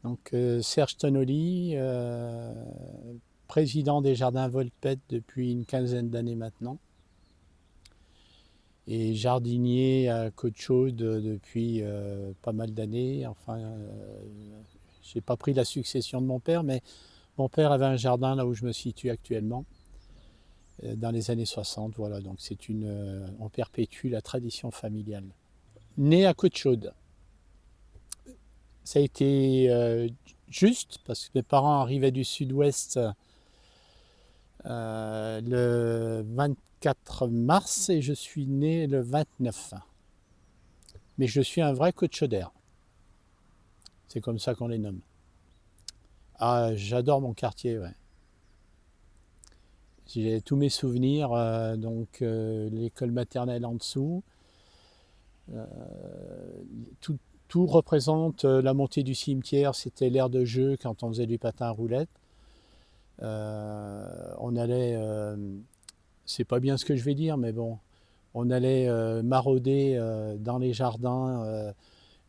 Donc Serge Tonoli, président des Jardins Volpette depuis une quinzaine d'années maintenant, et jardinier à Côte-Chaude depuis pas mal d'années. Enfin, j'ai pas pris la succession de mon père, mais mon père avait un jardin là où je me situe actuellement, dans les années 60. Voilà, donc on perpétue la tradition familiale. Né à Côte-Chaude, ça a été juste parce que mes parents arrivaient du sud-ouest le 24 mars et je suis né le 29. Mais je suis un vrai Côte-Chaudère. C'est comme ça qu'on les nomme. Ah, j'adore mon quartier, ouais. J'ai tous mes souvenirs, l'école maternelle en dessous. Euh, tout, tout représente la montée du cimetière, c'était l'aire de jeu quand on faisait du patin à roulettes. On allait, c'est pas bien ce que je vais dire, mais bon, on allait marauder dans les jardins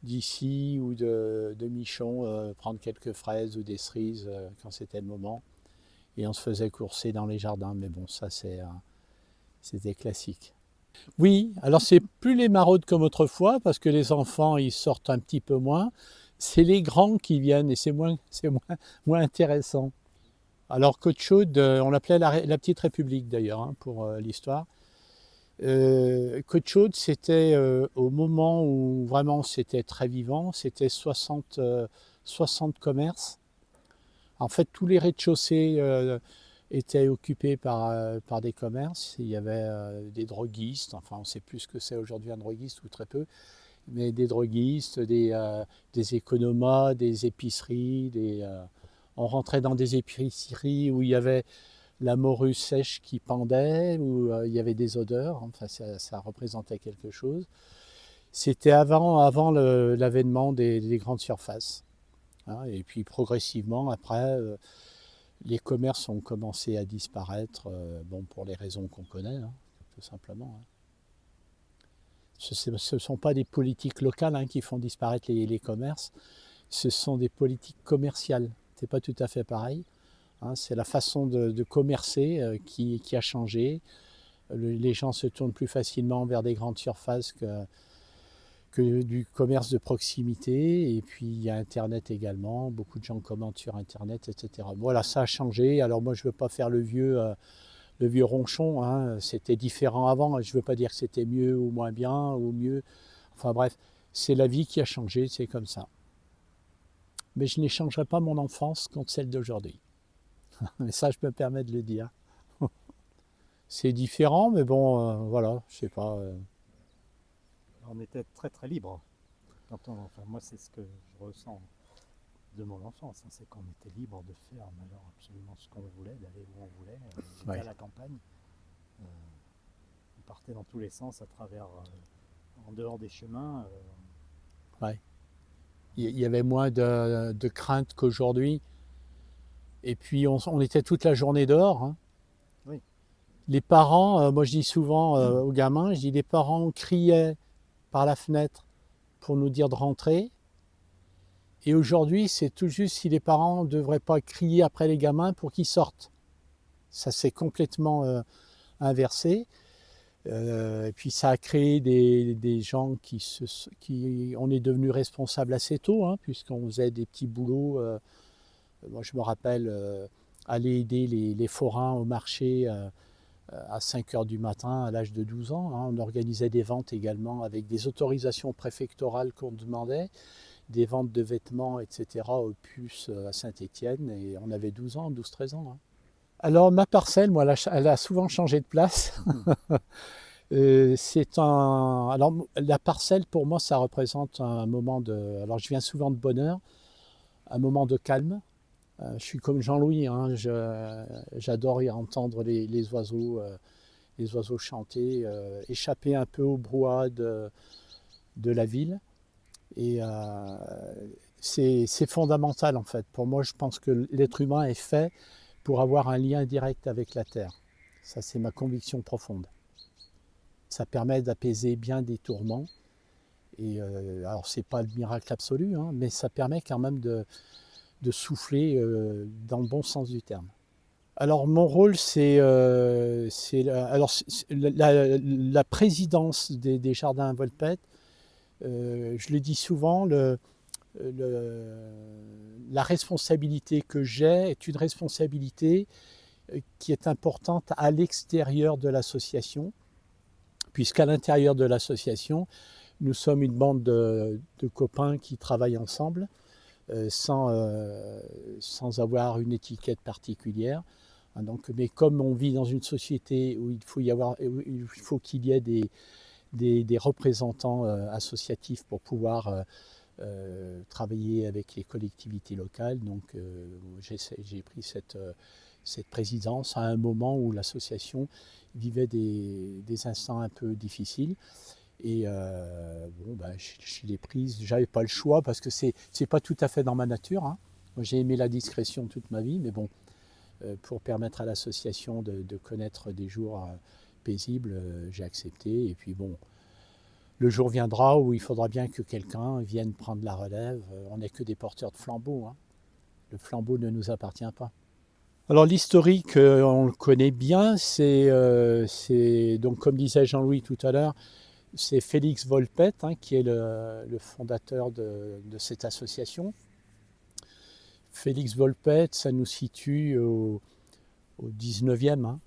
d'ici ou de Michon, prendre quelques fraises ou des cerises quand c'était le moment. Et on se faisait courser dans les jardins, mais bon, ça c'était classique. Oui, alors c'est plus les maraudes comme autrefois, parce que les enfants ils sortent un petit peu moins. C'est les grands qui viennent et moins intéressant. Alors Côte-Chaude, on l'appelait la petite République d'ailleurs, hein, pour l'histoire. Côte-Chaude, c'était au moment où vraiment c'était très vivant, c'était 60 commerces. En fait, tous les rez-de-chaussée étaient occupés par des commerces. Il y avait des droguistes, enfin on ne sait plus ce que c'est aujourd'hui un droguiste ou très peu, mais des droguistes, des économas, des épiceries. On rentrait dans des épiceries où il y avait la morue sèche qui pendait, où il y avait des odeurs, enfin ça représentait quelque chose. C'était avant l'avènement des grandes surfaces, hein, et puis progressivement après, les commerces ont commencé à disparaître, bon, pour les raisons qu'on connaît, hein, tout simplement. Hein. Ce ne sont pas des politiques locales, hein, qui font disparaître les commerces, ce sont des politiques commerciales. C'est pas tout à fait pareil. Hein, c'est la façon de commercer qui a changé. Les gens se tournent plus facilement vers des grandes surfaces que du commerce de proximité. Et puis il y a Internet également. Beaucoup de gens commandent sur Internet, etc. Voilà, ça a changé. Alors moi, je ne veux pas faire le vieux ronchon. Hein. C'était différent avant. Je ne veux pas dire que c'était mieux ou moins bien ou mieux. Enfin bref, c'est la vie qui a changé. C'est comme ça. Mais je n'échangerai pas mon enfance contre celle d'aujourd'hui. Mais ça, je me permets de le dire. C'est différent, mais bon, voilà, je sais pas. On était très très libre. Enfin, moi, c'est ce que je ressens de mon enfance. Hein, c'est qu'on était libre de faire alors absolument ce qu'on voulait, d'aller où on voulait. J'étais à Ouais, la campagne. Euh, on partait dans tous les sens à travers, en dehors des chemins. ouais. Il y avait moins de crainte qu'aujourd'hui. Et puis, on était toute la journée dehors. Hein. Oui, Les parents, moi je dis souvent aux gamins, je dis les parents criaient par la fenêtre pour nous dire de rentrer. Et aujourd'hui, c'est tout juste si les parents ne devraient pas crier après les gamins pour qu'ils sortent. Ça s'est complètement inversé. Et puis ça a créé des gens qui on est devenu responsable assez tôt, hein, puisqu'on faisait des petits boulots. Moi je me rappelle aller aider les forains au marché à 5 heures du matin à l'âge de 12 ans. Hein. On organisait des ventes également avec des autorisations préfectorales qu'on demandait, des ventes de vêtements, etc. au puce à Saint-Étienne, et on avait 12 ans, 12-13 ans. Hein. Alors ma parcelle, moi, elle a souvent changé de place. Alors, la parcelle, pour moi, ça représente un moment de. Alors, je viens souvent de bonheur, un moment de calme. Je suis comme Jean-Louis, hein, j'adore y entendre les oiseaux chanter, échapper un peu au brouhaha de la ville. Et c'est fondamental, en fait. Pour moi, je pense que l'être humain est fait pour avoir un lien direct avec la Terre. Ça, c'est ma conviction profonde. Ça permet d'apaiser bien des tourments. Et alors c'est pas le miracle absolu, hein, mais ça permet quand même de souffler dans le bon sens du terme. Alors mon rôle, la présidence des jardins Volpette. Je le dis souvent, le- la responsabilité que j'ai est une responsabilité qui est importante à l'extérieur de l'association, puisqu'à l'intérieur de l'association, nous sommes une bande de copains qui travaillent ensemble sans avoir une étiquette particulière. Donc, mais comme on vit dans une société où il faut qu'il y ait des représentants associatifs pour pouvoir travailler avec les collectivités locales, donc j'ai pris cette présidence à un moment où l'association vivait des instants un peu difficiles. Et je l'ai prise, j'avais pas le choix parce que c'est pas tout à fait dans ma nature, hein. Moi, j'ai aimé la discrétion toute ma vie, mais bon, pour permettre à l'association de connaître des jours paisibles, j'ai accepté. Et puis bon, le jour viendra où il faudra bien que quelqu'un vienne prendre la relève. On n'est que des porteurs de flambeau, hein. Le flambeau ne nous appartient pas. Alors l'historique, on le connaît bien, c'est donc comme disait Jean-Louis tout à l'heure, c'est Félix Volpette, hein, qui est le fondateur de cette association. Félix Volpette, ça nous situe au 19e, hein,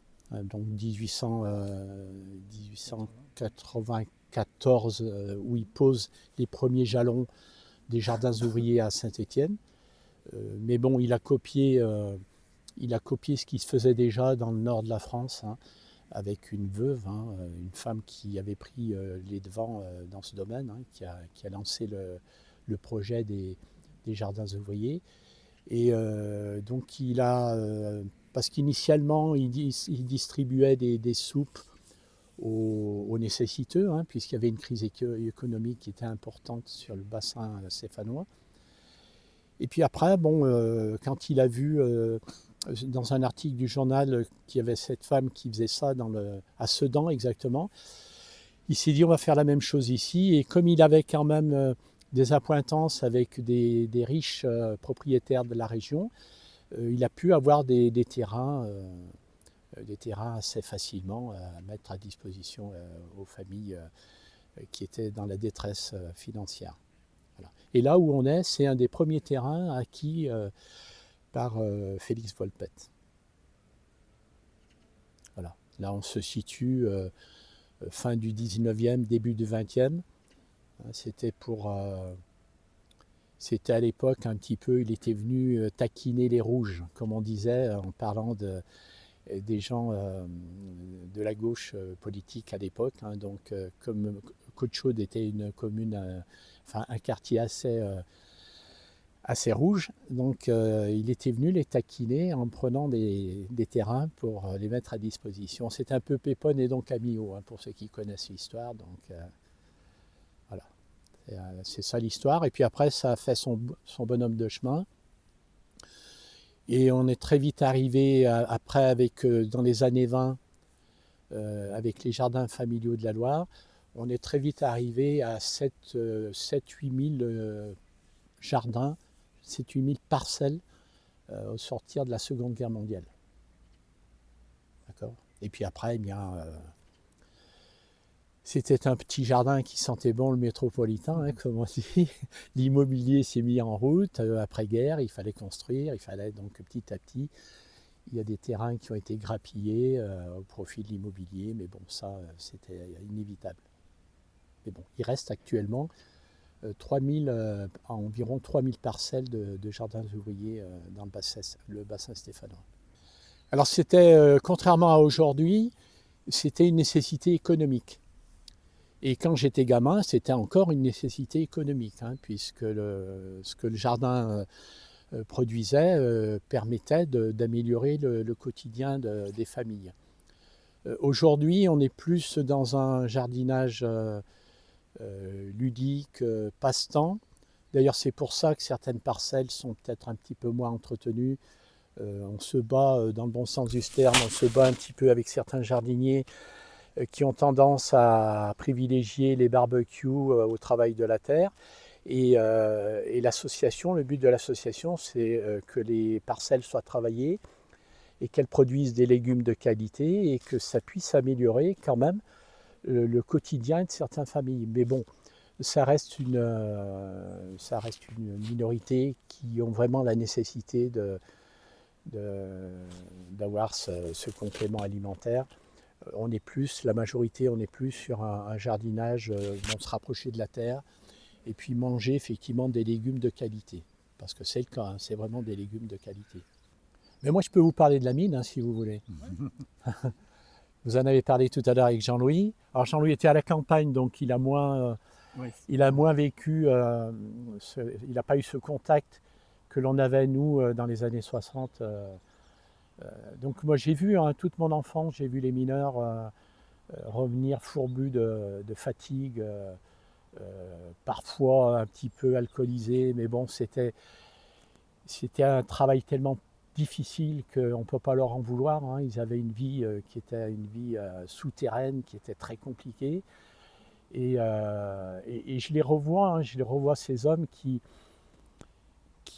donc 1894, où il pose les premiers jalons des jardins ouvriers à Saint-Étienne. Mais bon, il a copié ce qui se faisait déjà dans le nord de la France, hein, avec une veuve, hein, une femme qui avait pris les devants dans ce domaine, hein, qui a lancé le projet des jardins ouvriers. Et donc parce qu'initialement il distribuait des soupes aux nécessiteux, hein, puisqu'il y avait une crise économique qui était importante sur le bassin stéphanois. Et puis après, bon, quand il a vu dans un article du journal qu'il y avait cette femme qui faisait ça à Sedan exactement, il s'est dit on va faire la même chose ici. Et comme il avait quand même des accointances avec des riches propriétaires de la région, il a pu avoir des terrains assez facilement à mettre à disposition aux familles qui étaient dans la détresse financière. Voilà. Et là où on est, c'est un des premiers terrains acquis par Félix Volpette. Voilà. Là, on se situe fin du 19e, début du 20e. C'était à l'époque un petit peu, il était venu taquiner les rouges, comme on disait, en parlant des gens de la gauche politique à l'époque, hein. Donc, comme Côte-Chaude était une commune, un quartier assez rouge, donc il était venu les taquiner en prenant des terrains pour les mettre à disposition. C'est un peu Pépone et Don Camillo, hein, pour ceux qui connaissent l'histoire. Donc voilà, c'est ça l'histoire. Et puis après, ça a fait son bonhomme de chemin. Et on est très vite arrivé après, dans les années 20, avec les jardins familiaux de la Loire, on est très vite arrivé à 7-8 000 jardins, 7-8 000 parcelles au sortir de la Seconde Guerre mondiale. D'accord ? Et puis après, eh bien, c'était un petit jardin qui sentait bon le métropolitain, hein, comme on dit. L'immobilier s'est mis en route après-guerre, il fallait construire, il fallait donc petit à petit. Il y a des terrains qui ont été grappillés au profit de l'immobilier, mais bon, ça, c'était inévitable. Mais bon, il reste actuellement environ 3000 parcelles de jardins ouvriers dans le bassin stéphanois. Alors c'était, contrairement à aujourd'hui, c'était une nécessité économique. Et quand j'étais gamin, c'était encore une nécessité économique, hein, puisque ce que le jardin produisait permettait d'améliorer le quotidien des familles. Aujourd'hui, on est plus dans un jardinage ludique, passe-temps. D'ailleurs, c'est pour ça que certaines parcelles sont peut-être un petit peu moins entretenues. On se bat, dans le bon sens du terme, on se bat un petit peu avec certains jardiniers qui ont tendance à privilégier les barbecues au travail de la terre. Et l'association, le but de l'association, c'est que les parcelles soient travaillées et qu'elles produisent des légumes de qualité et que ça puisse améliorer quand même le quotidien de certaines familles. Mais bon, ça reste une minorité qui ont vraiment la nécessité d'avoir ce complément alimentaire. On est plus, la majorité, on est plus sur un jardinage, on se rapprocher de la terre et puis manger effectivement des légumes de qualité. Parce que c'est le cas, hein, c'est vraiment des légumes de qualité. Mais moi, je peux vous parler de la mine, hein, si vous voulez. Vous en avez parlé tout à l'heure avec Jean-Louis. Alors Jean-Louis était à la campagne, donc il a moins vécu, il n'a pas eu ce contact que l'on avait, nous, dans les années 60. Donc moi, j'ai vu, hein, toute mon enfance, j'ai vu les mineurs revenir fourbus de fatigue, parfois un petit peu alcoolisés, mais bon, c'était un travail tellement difficile qu'on ne peut pas leur en vouloir, hein. Ils avaient une vie qui était une vie souterraine, qui était très compliquée. Et je les revois, hein, ces hommes qui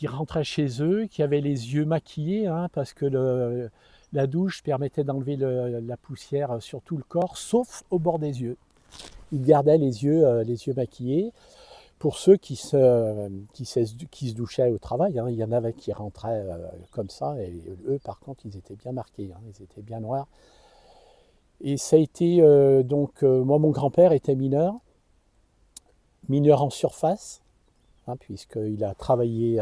rentraient chez eux, qui avaient les yeux maquillés, hein, parce que la douche permettait d'enlever la poussière sur tout le corps, sauf au bord des yeux. Ils gardaient les yeux maquillés. Pour ceux qui se douchaient au travail, hein, il y en avait qui rentraient comme ça, et eux, par contre, ils étaient bien marqués, hein, ils étaient bien noirs. Et ça a été, moi, mon grand-père était mineur en surface, hein, puisqu'il a travaillé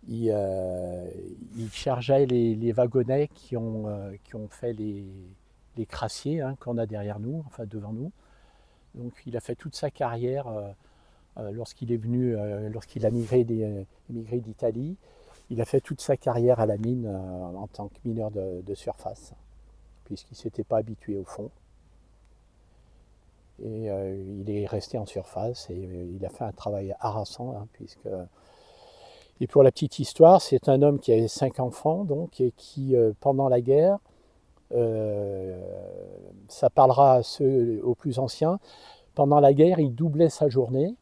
il chargeait les wagonnets qui ont fait les crassiers, hein, qu'on a derrière nous, enfin devant nous. Donc il a fait toute sa carrière lorsqu'il a migré d'Italie. Il a fait toute sa carrière à la mine en tant que mineur de surface, puisqu'il ne s'était pas habitué au fond. Et il est resté en surface et il a fait un travail harassant, hein, Et pour la petite histoire, c'est un homme qui avait 5 enfants, donc, et qui, pendant la guerre, ça parlera aux plus anciens, pendant la guerre, il doublait sa journée,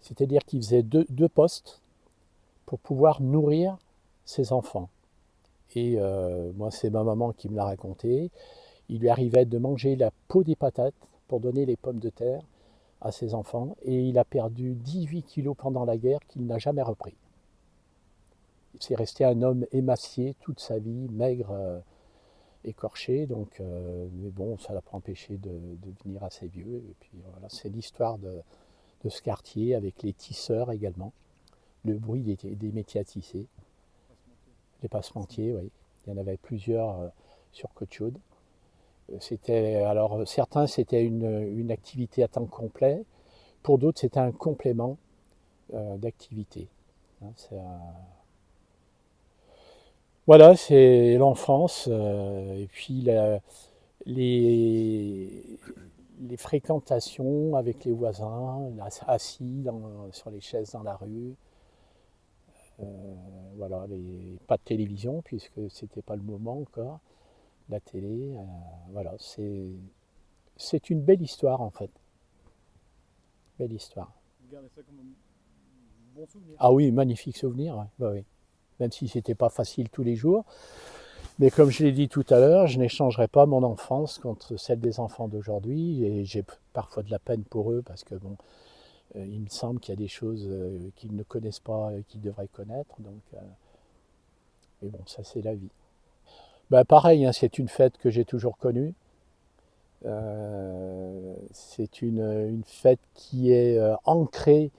c'est-à-dire qu'il faisait deux postes pour pouvoir nourrir ses enfants. Et moi, c'est ma maman qui me l'a raconté. Il lui arrivait de manger la peau des patates pour donner les pommes de terre à ses enfants. Et il a perdu 18 kilos pendant la guerre qu'il n'a jamais repris. C'est resté un homme émacié toute sa vie, maigre, écorché. Donc, mais bon, ça ne l'a pas empêché de devenir assez vieux. Et puis voilà, c'est l'histoire de ce quartier avec les tisseurs également. Le bruit des métiers à tisser. Les passementiers, oui. Il y en avait plusieurs sur Côte-Chaude. Alors certains, c'était une activité à temps complet. Pour d'autres, c'était un complément d'activité. Hein, Voilà, c'est l'enfance. Et puis les fréquentations avec les voisins, assis sur les chaises dans la rue. Voilà, pas de télévision, puisque c'était pas le moment encore. La télé, voilà, c'est une belle histoire en fait. Belle histoire. Vous gardez ça comme un bon souvenir? Ah oui, magnifique souvenir, ouais. Bah oui. Même si c'était pas facile tous les jours. Mais comme je l'ai dit tout à l'heure, je n'échangerai pas mon enfance contre celle des enfants d'aujourd'hui. Et j'ai parfois de la peine pour eux parce que bon, il me semble qu'il y a des choses qu'ils ne connaissent pas et qu'ils devraient connaître. Donc, mais bon, ça c'est la vie. Bah, pareil, hein, c'est une fête que j'ai toujours connue. C'est une fête qui est ancrée,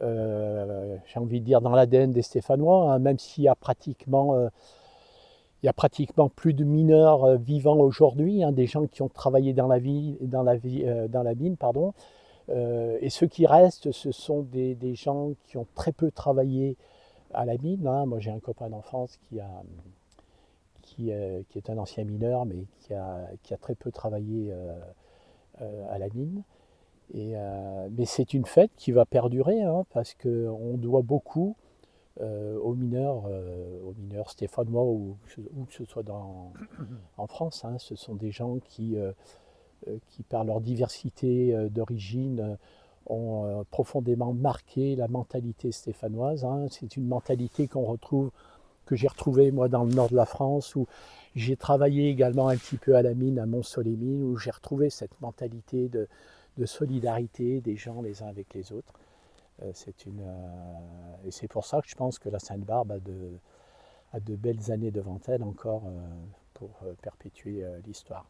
j'ai envie de dire, dans l'ADN des Stéphanois, hein, même s'il y a pratiquement plus de mineurs vivants aujourd'hui, hein, des gens qui ont travaillé dans la mine, pardon. Et ceux qui restent, ce sont des gens qui ont très peu travaillé à la mine, hein. Moi, j'ai un copain d'enfance qui est un ancien mineur, mais qui a très peu travaillé à la mine. Mais c'est une fête qui va perdurer, hein, parce qu'on doit beaucoup aux mineurs stéphanois ou que ce soit en France. Hein. Ce sont des gens qui par leur diversité d'origine, ont profondément marqué la mentalité stéphanoise. Hein. C'est une mentalité que j'ai retrouvée moi dans le nord de la France, où j'ai travaillé également un petit peu à la mine, à Mont-Soleil-Mines, où j'ai retrouvé cette mentalité de solidarité des gens les uns avec les autres. Et c'est pour ça que je pense que la Sainte-Barbe a de belles années devant elle encore pour perpétuer l'histoire.